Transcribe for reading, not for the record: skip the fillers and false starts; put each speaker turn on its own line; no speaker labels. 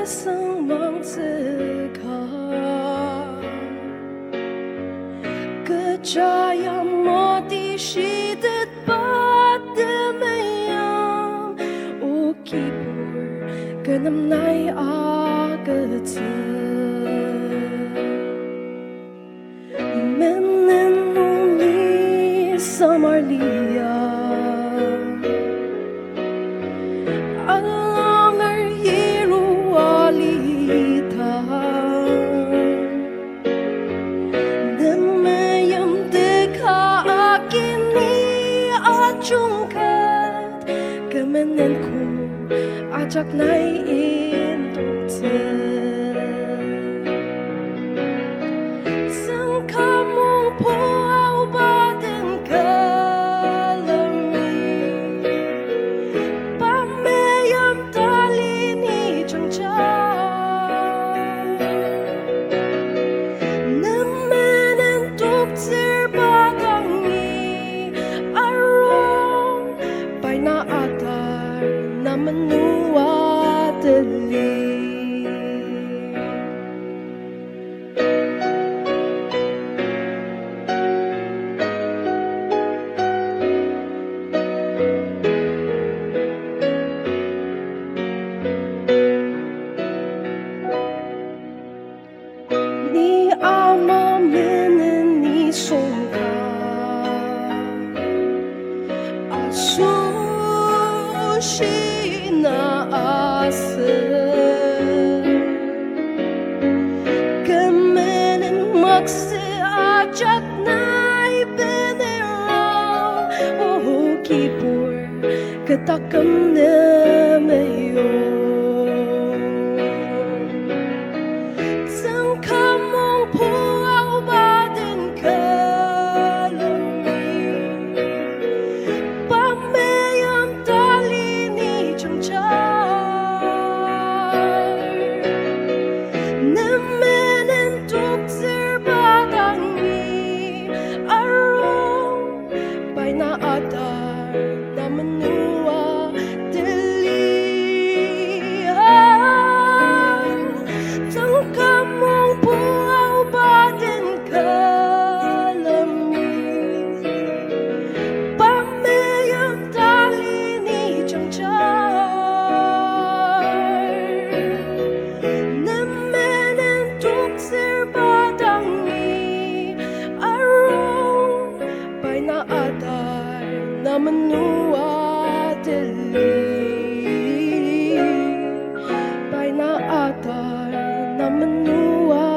生忙自考，个这样莫的是的把的没有，无基本个那么奈啊个字。Somalia Alanger hiru alita Demayam deka akini ajungkat Kemenenku ajak naiin dokter Sang kamong po au baden Ketakam nemeyo Sang kamong po au baden kalumi Pamayam talini chamchar Nemenen tukser badangi Arong bay na adar naman menua